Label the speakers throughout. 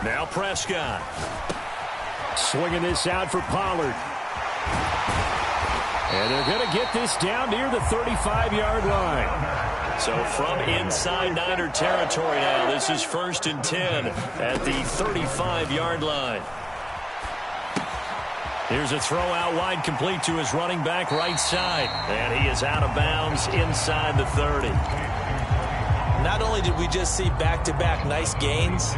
Speaker 1: Now Prescott. Swinging this out for Pollard. And they're going to get this down near the 35-yard line. So from inside Niner territory now, this is 1st and 10 at the 35-yard line. Here's a throw out wide, complete to his running back right side. And he is out of bounds inside the 30.
Speaker 2: Not only did we just see back-to-back nice gains,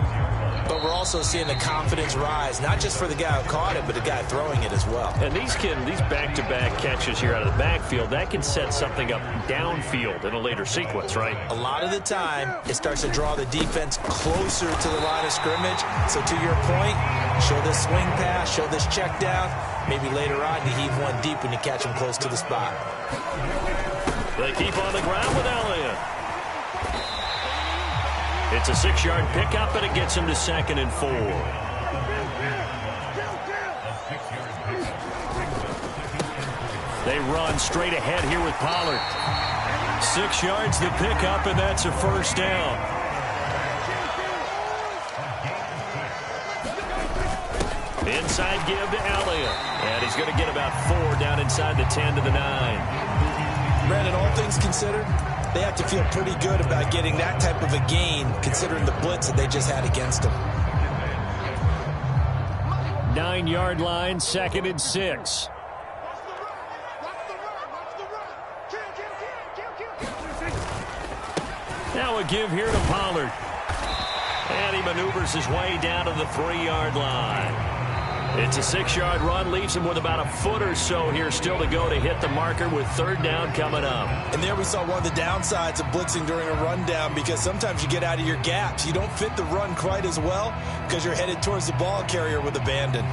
Speaker 2: but we're also seeing the confidence rise, not just for the guy who caught it, but the guy throwing it as well.
Speaker 1: And these back-to-back catches here out of the backfield, that can set something up downfield in a later sequence, right?
Speaker 2: A lot of the time, it starts to draw the defense closer to the line of scrimmage. So to your point, show this swing pass, show this check down. Maybe later on you heave one deep when you catch him close to the spot.
Speaker 1: They keep on the ground with Elliott. It's a 6-yard pickup, and it gets him to 2nd and 4. They run straight ahead here with Pollard. 6 yards the pickup, and that's a 1st down. Inside give to Elliott. And he's going to get about 4 down inside the 10 to the 9.
Speaker 2: Brandon, all things considered, they have to feel pretty good about getting that type of a gain, considering the blitz that they just had against them.
Speaker 1: 9-yard line, 2nd and 6. Now a give here to Pollard. And he maneuvers his way down to the 3-yard line. It's a 6-yard run, leaves him with about a foot or so here still to go to hit the marker with 3rd down coming up.
Speaker 2: And there we saw one of the downsides of blitzing during a rundown, because sometimes you get out of your gaps. You don't fit the run quite as well because you're headed towards the ball carrier with abandon.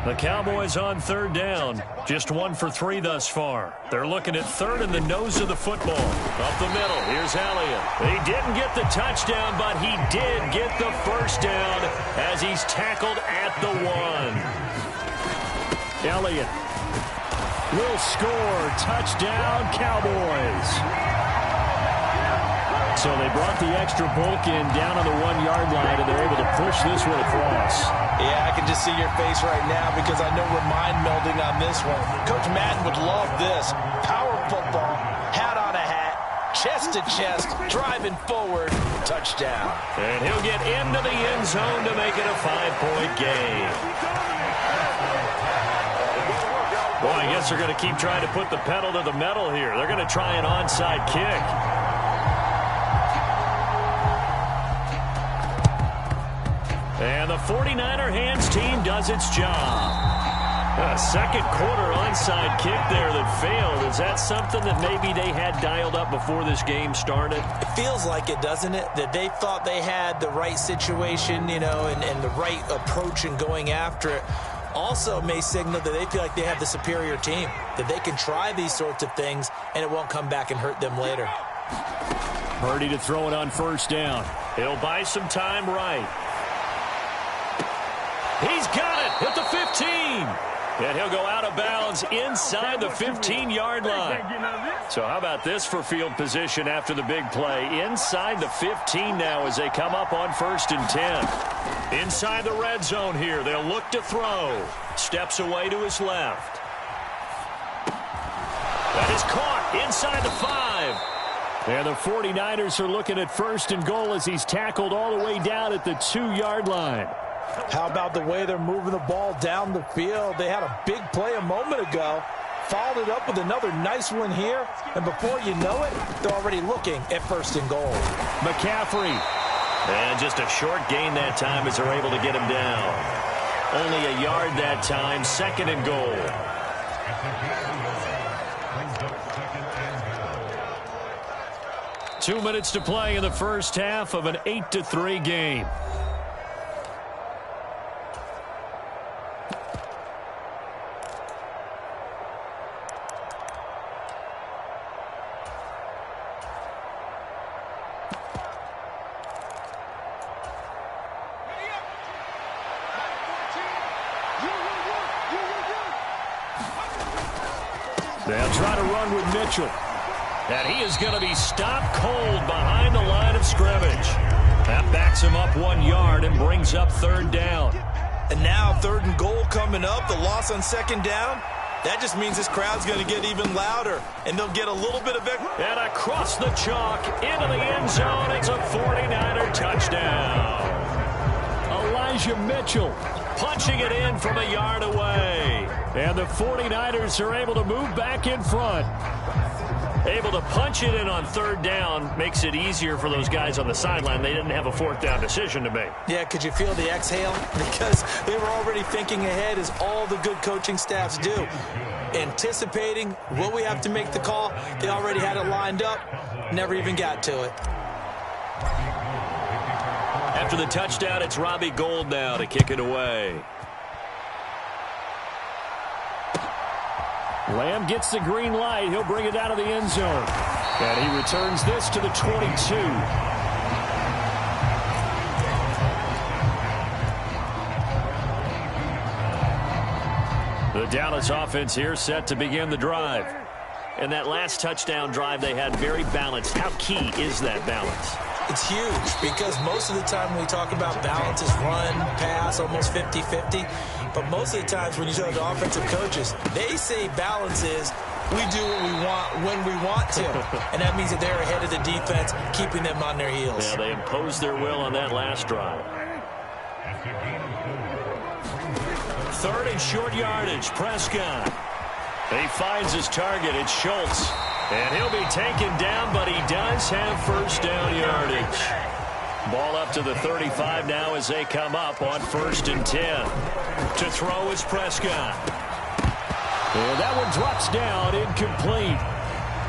Speaker 1: The Cowboys on 3rd down. Just 1 for 3 thus far. They're looking at 3rd in the nose of the football. Up the middle, here's Elliott. He didn't get the touchdown, but he did get the 1st down as he's tackled at the 1. Elliott will score. Touchdown, Cowboys. So they brought the extra bulk in down on the 1-yard line, and they're able to push this one across.
Speaker 2: Yeah, I can just see your face right now because I know we're mind melding on this one. Coach Madden would love this. Power football, hat on a hat, chest to chest, driving forward, touchdown.
Speaker 1: And he'll get into the end zone to make it a 5-point game. Boy, I guess they're going to keep trying to put the pedal to the metal here. They're going to try an onside kick. And the 49er hands team does its job. A second quarter onside kick there that failed. Is that something that maybe they had dialed up before this game started?
Speaker 2: It feels like it, doesn't it? That they thought they had the right situation, you know, and the right approach in going after it. Also may signal that they feel like they have the superior team, that they can try these sorts of things and it won't come back and hurt them later.
Speaker 1: Purdy to throw it on 1st down. He'll buy some time right. He's got it at the 15. And he'll go out of bounds inside the 15-yard line. So how about this for field position after the big play? Inside the 15 now as they come up on 1st and 10. Inside the red zone here. They'll look to throw. Steps away to his left. That is caught inside the 5. And the 49ers are looking at 1st and goal as he's tackled all the way down at the 2-yard line.
Speaker 2: How about the way they're moving the ball down the field? They had a big play a moment ago, followed it up with another nice one here, and before you know it, they're already looking at 1st and goal.
Speaker 1: McCaffrey. And just a short gain that time as they're able to get him down. Only a yard that time, 2nd and goal. Two minutes to play in the first half of an 8-3 game. They'll try to run with Mitchell. And he is going to be stopped cold behind the line of scrimmage. That backs him up 1 yard and brings up 3rd down.
Speaker 2: And now 3rd and goal coming up. The loss on 2nd down. That just means this crowd's going to get even louder. And they'll get a little bit of it.
Speaker 1: And across the chalk into the end zone. It's a 49er touchdown. Elijah Mitchell punching it in from a yard away. And the 49ers are able to move back in front. Able to punch it in on 3rd down makes it easier for those guys on the sideline. They didn't have a 4th down decision to make.
Speaker 2: Yeah, could you feel the exhale? Because they were already thinking ahead, as all the good coaching staffs do. Anticipating, will we have to make the call? They already had it lined up. Never even got to it.
Speaker 1: After the touchdown, it's Robbie Gould now to kick it away. Lamb gets the green light. He'll bring it out of the end zone. And he returns this to the 22. The Dallas offense here set to begin the drive. And that last touchdown drive they had very balanced. How key is that balance?
Speaker 2: It's huge, because most of the time when we talk about balance is run, pass, almost 50-50. But most of the times when you talk to offensive coaches, they say balance is we do what we want when we want to. And that means that they're ahead of the defense, keeping them on their heels.
Speaker 1: Yeah, they imposed their will on that last drive. 3rd and short yardage, Prescott. He finds his target. It's Schultz. And he'll be taken down, but he does have 1st down yardage. Ball up to the 35 now as they come up on 1st and 10. To throw is Prescott. And that one drops down, incomplete.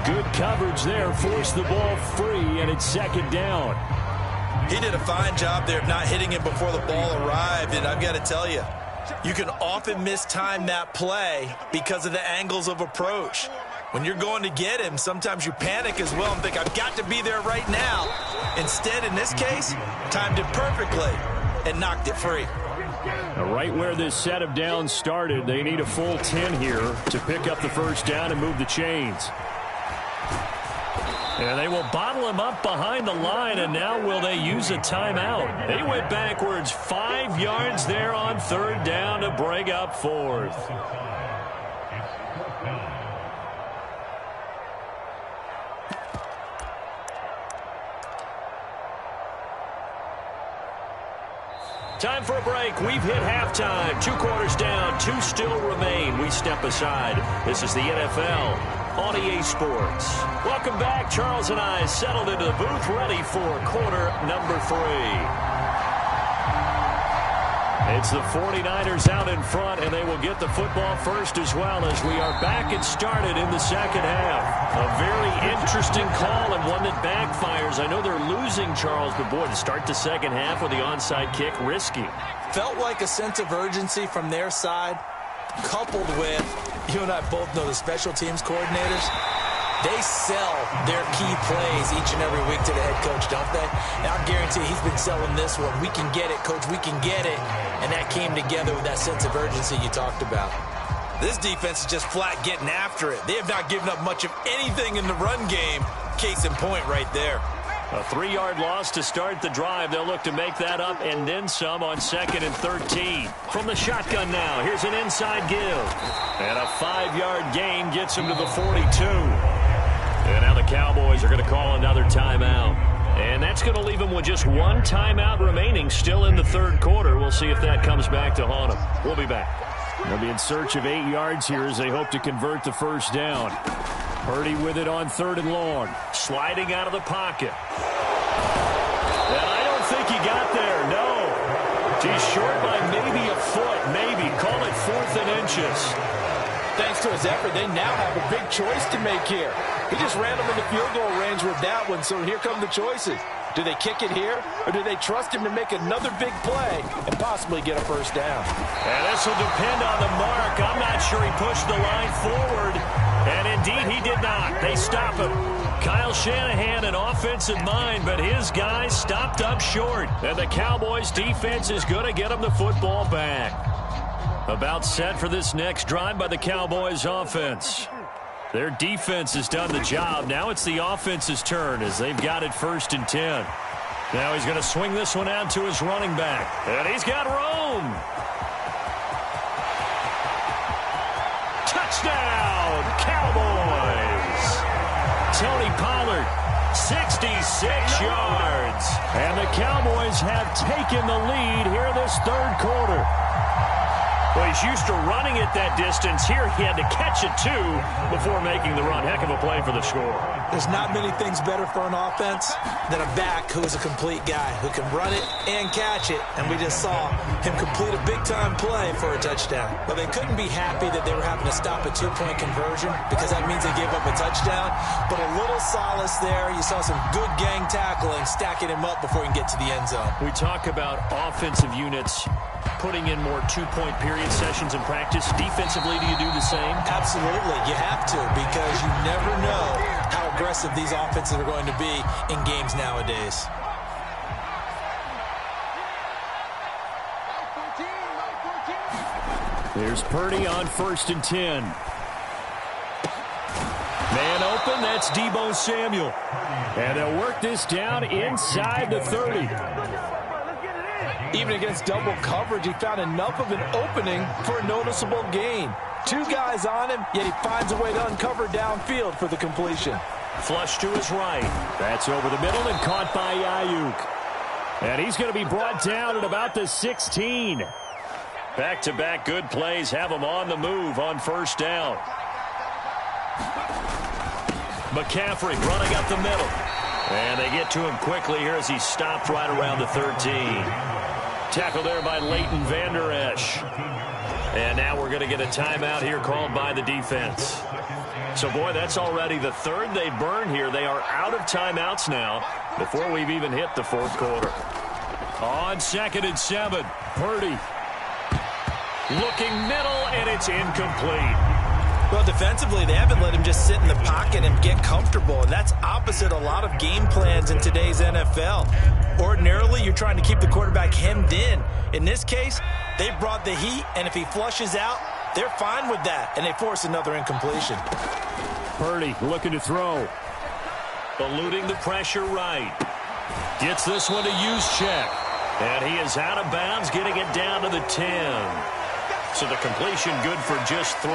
Speaker 1: Good coverage there, forced the ball free, and it's 2nd down.
Speaker 2: He did a fine job there of not hitting him before the ball arrived, and I've got to tell you, you can often mistime that play because of the angles of approach. When you're going to get him, sometimes you panic as well and think, I've got to be there right now. Instead, in this case, timed it perfectly and knocked it free.
Speaker 1: Right where this set of downs started, they need a full 10 here to pick up the 1st down and move the chains. And they will bottle him up behind the line, and now will they use a timeout? They went backwards 5 yards there on 3rd down to bring up 4th. Time for a break. We've hit halftime. 2 quarters down. 2 still remain. We step aside. This is the NFL on EA Sports. Welcome back. Charles and I settled into the booth, ready for quarter number 3. It's the 49ers out in front, and they will get the football first as well, as we are back and started in the 2nd half. A very interesting call and one that backfires. I know they're losing, Charles, but boy, to start the 2nd half with the onside kick, risky.
Speaker 2: Felt like a sense of urgency from their side, coupled with, you and I both know the special teams coordinators, they sell their key plays each and every week to the head coach, don't they? And I guarantee he's been selling this one. We can get it, coach, we can get it. And that came together with that sense of urgency you talked about. This defense is just flat getting after it. They have not given up much of anything in the run game. Case in point right there.
Speaker 1: A 3-yard loss to start the drive. They'll look to make that up and then some on 2nd and 13. From the shotgun now, here's an inside give. And a 5-yard gain gets him to the 42. And now the Cowboys are going to call another timeout. And that's going to leave them with just 1 timeout remaining still in the 3rd quarter. We'll see if that comes back to haunt them. We'll be back. They'll be in search of 8 yards here as they hope to convert the 1st down. Purdy with it on 3rd and long. Sliding out of the pocket. And I don't think he got there, no. He's short by maybe a foot, maybe. Call it 4th and inches.
Speaker 3: Thanks to his effort, they now have a big choice to make here. He just ran them in the field goal range with that one, so here come the choices. Do they kick it here, or do they trust him to make another big play and possibly get a 1st down?
Speaker 1: And this will depend on the mark. I'm not sure he pushed the line forward. And indeed, he did not. They stop him. Kyle Shanahan, an offensive mind, but his guys stopped up short. And the Cowboys defense is going to get him the football back. About set for this next drive by the Cowboys offense. Their defense has done the job. Now it's the offense's turn as they've got it 1st and 10. Now he's going to swing this one out to his running back. And he's got room. Touchdown, Cowboys. Tony Pollard, 66 yards. And the Cowboys have taken the lead here in this 3rd quarter. Well, he's used to running it that distance. Here he had to catch it, too, before making the run. Heck of a play for the score.
Speaker 2: There's not many things better for an offense than a back who is a complete guy who can run it and catch it. And we just saw him complete a big-time play for a touchdown. But they couldn't be happy that they were having to stop a 2-point conversion because that means they gave up a touchdown. But a little solace there. You saw some good gang tackling, stacking him up before he can get to the end zone.
Speaker 1: We talk about offensive units putting in more 2-point period sessions in practice. Defensively, do you do the same?
Speaker 2: Absolutely. You have to, because you never know how aggressive these offenses are going to be in games nowadays.
Speaker 1: There's Purdy on 1st and 10. Man open, that's Deebo Samuel. And they'll work this down inside the 30.
Speaker 3: Even against double coverage, he found enough of an opening for a noticeable gain. 2 guys on him, yet he finds a way to uncover downfield for the completion.
Speaker 1: Flush to his right. That's over the middle and caught by Ayuk. And he's going to be brought down at about the 16. Back-to-back good plays have him on the move on 1st down. McCaffrey running up the middle. And they get to him quickly here as he's stopped right around the 13. Tackled there by Leighton Vander Esch. And now we're going to get a timeout here called by the defense. So, boy, that's already the 3rd they burn here. They are out of timeouts now before we've even hit the 4th quarter. On 2nd and 7, Purdy. Looking middle, and it's incomplete.
Speaker 2: Well, defensively, they haven't let him just sit in the pocket and get comfortable, and that's opposite a lot of game plans in today's NFL. Ordinarily, you're trying to keep the quarterback hemmed in. In this case, they brought the heat, and if he flushes out, they're fine with that, and they force another incompletion.
Speaker 1: Purdy looking to throw. Eluding the pressure right. Gets this one to Juszczyk. And he is out of bounds, getting it down to the 10. So the completion good for just 3.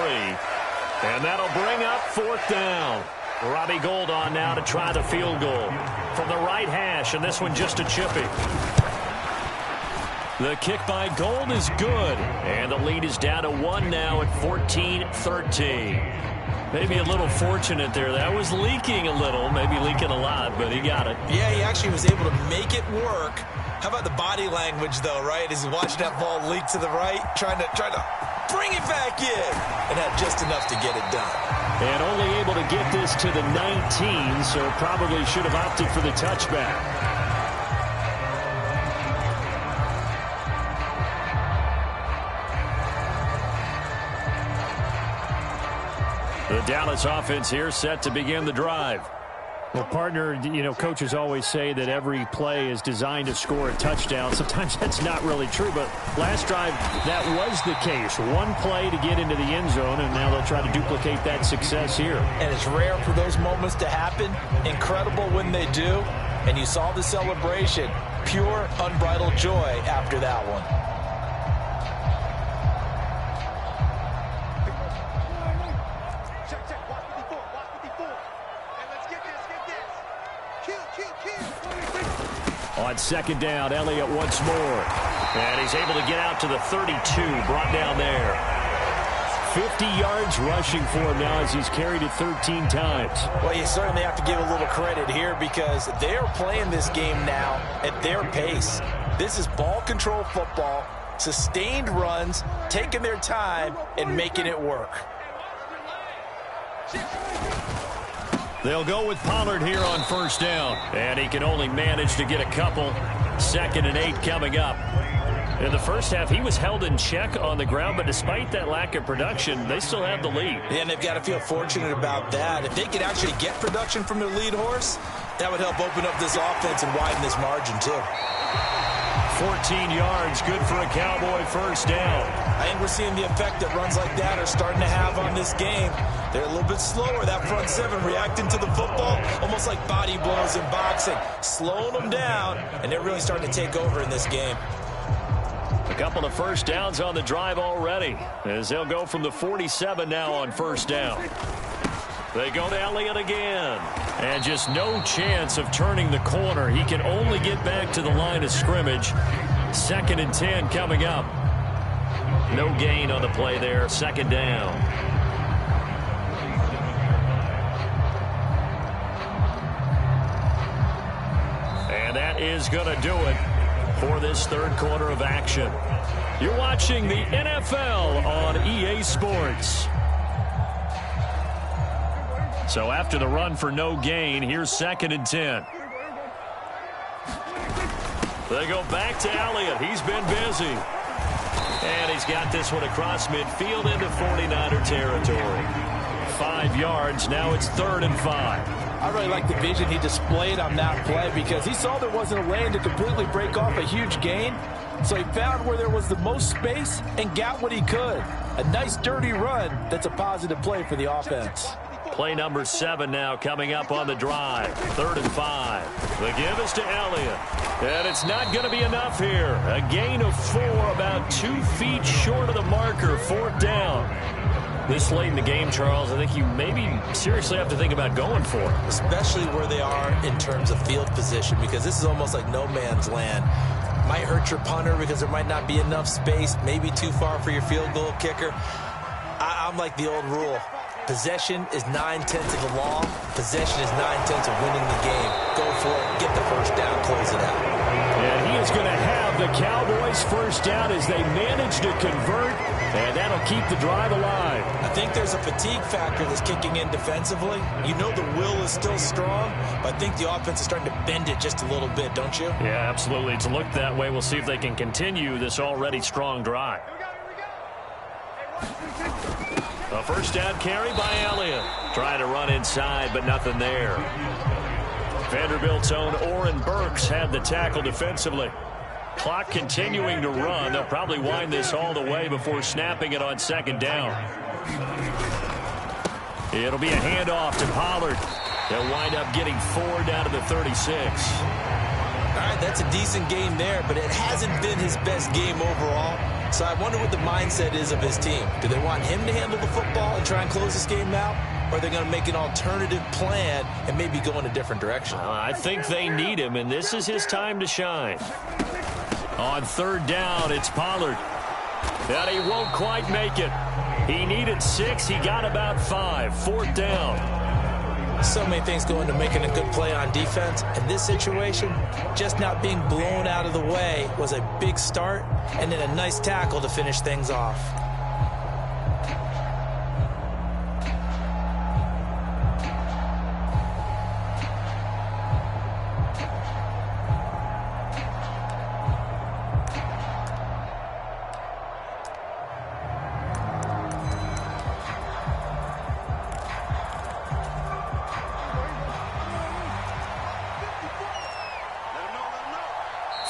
Speaker 1: And that'll bring up 4th down. Robbie Gould on now to try the field goal from the right hash, and this one just a chippy. The kick by Gould is good, and the lead is down to 1 now at 14-13. Maybe a little fortunate there. That was leaking a little, maybe leaking a lot, but he got it.
Speaker 2: Yeah, he actually was able to make it work. How about the body language, though, right? As he watched that ball leak to the right, trying to bring it back in, and had just enough to get it done.
Speaker 1: And only able to get this to the 19, so probably should have opted for the touchback. The Dallas offense here set to begin the drive. Well, partner, you know, coaches always say that every play is designed to score a touchdown. Sometimes that's not really true, but last drive, that was the case. One play to get into the end zone, and now they'll try to duplicate that success here.
Speaker 2: And it's rare for those moments to happen. Incredible when they do. And you saw the celebration. Pure, unbridled joy after that one.
Speaker 1: On 2nd down, Elliott once more. And he's able to get out to the 32, brought down there. 50 yards rushing for him now as he's carried it 13 times.
Speaker 2: Well, you certainly have to give a little credit here because they're playing this game now at their pace. This is ball control football, sustained runs, taking their time, and making it work.
Speaker 1: They'll go with Pollard here on 1st down. And he can only manage to get a couple. 2nd and 8 coming up. In the first half, he was held in check on the ground, but despite that lack of production, they still have the lead.
Speaker 2: And they've got to feel fortunate about that. If they could actually get production from their lead horse, that would help open up this offense and widen this margin, too.
Speaker 1: 14 yards, good for a Cowboy 1st down.
Speaker 2: I think we're seeing the effect that runs like that are starting to have on this game. They're a little bit slower, that front seven, reacting to the football, almost like body blows in boxing, slowing them down, and they're really starting to take over in this game.
Speaker 1: A couple of first downs on the drive already, as they'll go from the 47 now on first down. They go to Elliott again. And just no chance of turning the corner. He can only get back to the line of scrimmage. 2nd and 10 coming up. No gain on the play there. 2nd down. And that is going to do it for this 3rd quarter of action. You're watching the NFL on EA Sports. So after the run for no gain, here's 2nd and 10. They go back to Elliott. He's been busy. And he's got this one across midfield into 49er territory. 5 yards. Now it's 3rd and 5.
Speaker 3: I really like the vision he displayed on that play because he saw there wasn't a lane to completely break off a huge gain. So he found where there was the most space and got what he could. A nice dirty run that's a positive play for the offense.
Speaker 1: Play number 7 now coming up on the drive. 3rd and 5. The give is to Elliott. And it's not going to be enough here. A gain of 4, about 2 feet short of the marker. 4th down. This late in the game, Charles, I think you maybe seriously have to think about going for it.
Speaker 2: Especially where they are in terms of field position, because this is almost like no man's land. Might hurt your punter because there might not be enough space, maybe too far for your field goal kicker. I'm like the old rule. Possession is 9/10 of the law. Possession is 9/10 of winning the game. Go for it. Get the first down. Close it out.
Speaker 1: And he is going to have the Cowboys first down as they manage to convert, and that'll keep the drive alive.
Speaker 2: I think there's a fatigue factor that's kicking in defensively. You know the will is still strong, but I think the offense is starting to bend it just a little bit, don't you?
Speaker 1: Yeah, absolutely. It's looked that way. We'll see if they can continue this already strong drive. A first down carry by Elliott. Trying to run inside, but nothing there. Vanderbilt's own Oren Burks had the tackle defensively. Clock continuing to run. They'll probably wind this all the way before snapping it on 2nd down. It'll be a handoff to Pollard. They'll wind up getting 4 down to the 36.
Speaker 2: All right, that's a decent game there, but it hasn't been his best game overall. So I wonder what the mindset is of his team. Do they want him to handle the football and try and close this game out? Or are they going to make an alternative plan and maybe go in a different direction?
Speaker 1: I think they need him, and this is his time to shine. On 3rd down, it's Pollard. And he won't quite make it. He needed 6. He got about 5. 4th down.
Speaker 2: So many things go into making a good play on defense. In this situation, just not being blown out of the way was a big start, and then a nice tackle to finish things off.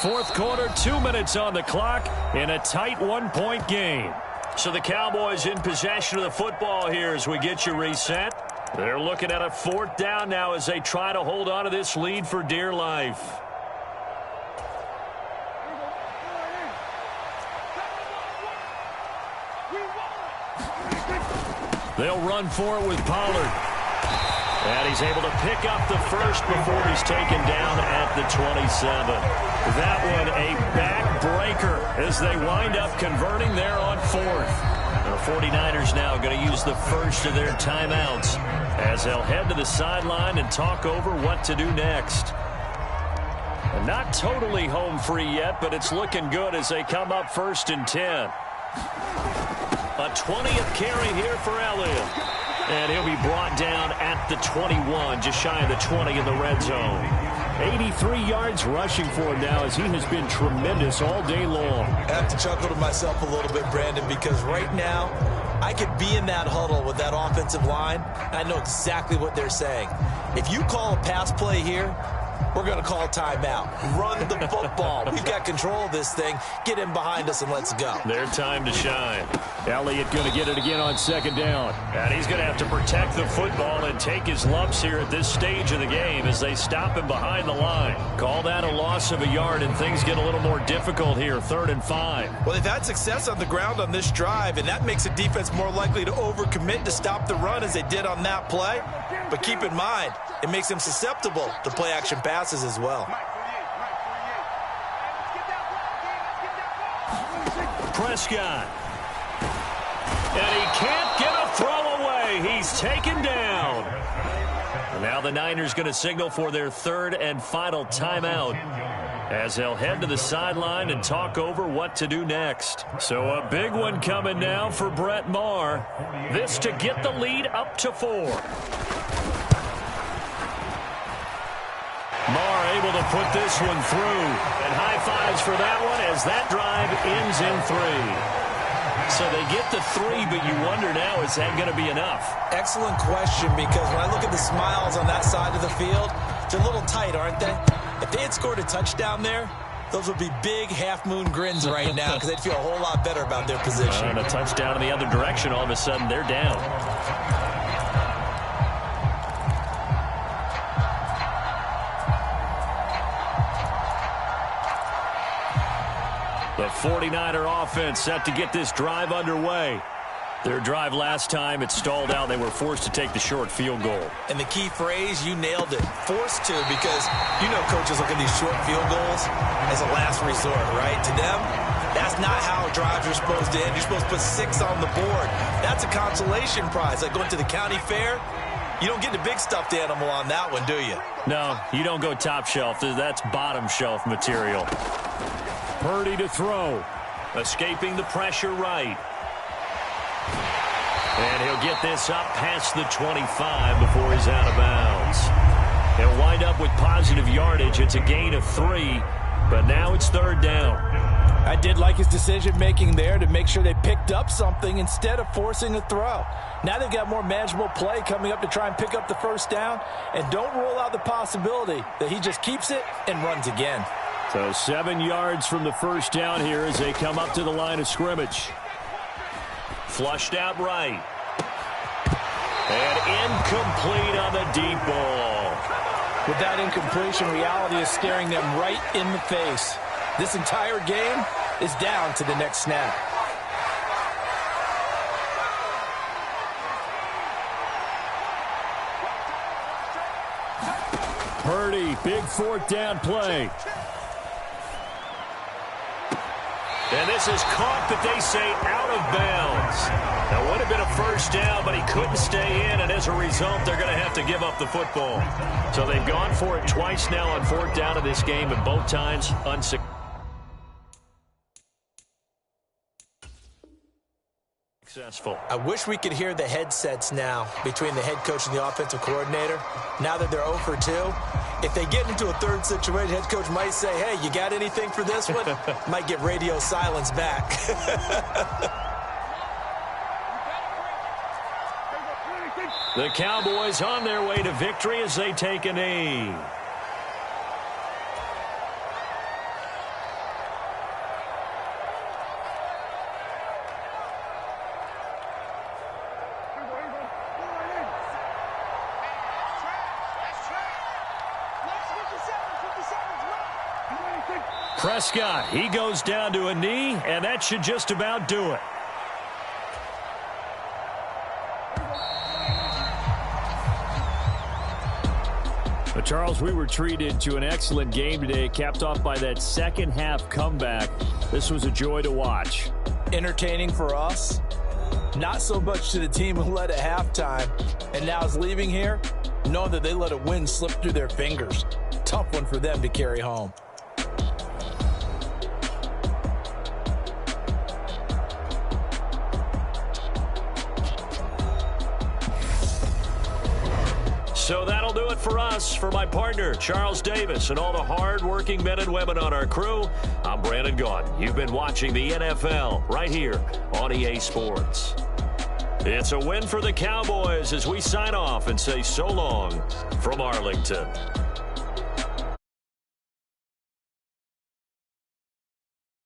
Speaker 1: Fourth quarter, 2 minutes on the clock in a tight 1-point game. So the Cowboys in possession of the football here as we get you reset. They're looking at a 4th down now as they try to hold on to this lead for dear life. They'll run for it with Pollard. And he's able to pick up the first before he's taken down at the 27. That one a backbreaker as they wind up converting there on 4th. The 49ers now going to use the first of their timeouts as they'll head to the sideline and talk over what to do next. And not totally home free yet, but it's looking good as they come up 1st and 10. A 20th carry here for Elliott. And he'll be brought down at the 21, just shy of the 20 in the red zone. 83 yards rushing for him now as he has been tremendous all day long.
Speaker 2: I have to chuckle to myself a little bit, Brandon, because right now I could be in that huddle with that offensive line, and I know exactly what they're saying. If you call a pass play here, we're going to call timeout. Run the football. We've got control of this thing. Get him behind us and let's go.
Speaker 1: Their time to shine. Elliott going to get it again on second down. And he's going to have to protect the football and take his lumps here at this stage of the game as they stop him behind the line. Call that a loss of a yard, and things get a little more difficult here, 3rd and 5.
Speaker 2: Well, they've had success on the ground on this drive, and that makes the defense more likely to overcommit to stop the run as they did on that play. But keep in mind, it makes them susceptible to play-action passes as well.
Speaker 1: Prescott. And he can't get a throw away. He's taken down. And now the Niners going to signal for their 3rd and final timeout as they'll head to the sideline and talk over what to do next. So a big one coming now for Brett Maher. This to get the lead up to 4. Maher able to put this one through. And high fives for that one as that drive ends in 3. So they get the 3, but you wonder now, is that going to be enough?
Speaker 2: Excellent question, because when I look at the smiles on that side of the field, they're a little tight, aren't they? If they had scored a touchdown there, those would be big half-moon grins right now because they'd feel a whole lot better about their position.
Speaker 1: And a touchdown in the other direction, all of a sudden they're down. The 49er offense set to get this drive underway. Their drive last time, it stalled out. They were forced to take the short field goal.
Speaker 2: And the key phrase, you nailed it, forced to, because you know coaches look at these short field goals as a last resort, right? To them, that's not how drives are supposed to end. You're supposed to put 6 on the board. That's a consolation prize. Like going to the county fair, you don't get the big stuffed animal on that one, do you?
Speaker 1: No, you don't go top shelf. That's bottom shelf material. Purdy to throw. Escaping the pressure right. And he'll get this up past the 25 before he's out of bounds. He'll wind up with positive yardage. It's a gain of 3, but now it's 3rd down.
Speaker 3: I did like his decision-making there to make sure they picked up something instead of forcing a throw. Now they've got more manageable play coming up to try and pick up the 1st down, and don't rule out the possibility that he just keeps it and runs again.
Speaker 1: So 7 yards from the 1st down here as they come up to the line of scrimmage. Flushed out right. And incomplete on the deep ball.
Speaker 3: With that incompletion, reality is staring them right in the face. This entire game is down to the next snap.
Speaker 1: Purdy, big 4th down play. And this is caught, but they say out of bounds. That would have been a 1st down, but he couldn't stay in, and as a result, they're going to have to give up the football. So they've gone for it twice now on 4th down in this game, and both times unsuccessful.
Speaker 2: I wish we could hear the headsets now between the head coach and the offensive coordinator. Now that they're 0 for 2, if they get into a 3rd situation, head coach might say, hey, you got anything for this one? Might get radio silence back.
Speaker 1: The Cowboys on their way to victory as they take a knee. Prescott, he goes down to a knee, and that should just about do it. But Charles, we were treated to an excellent game today, capped off by that second half comeback. This was a joy to watch.
Speaker 3: Entertaining for us, not so much to the team who led at halftime and now is leaving here knowing that they let a win slip through their fingers. Tough one for them to carry home.
Speaker 1: So that'll do it for us. For my partner, Charles Davis, and all the hard-working men and women on our crew, I'm Brandon Gaudin. You've been watching the NFL right here on EA Sports. It's a win for the Cowboys as we sign off and say so long from Arlington.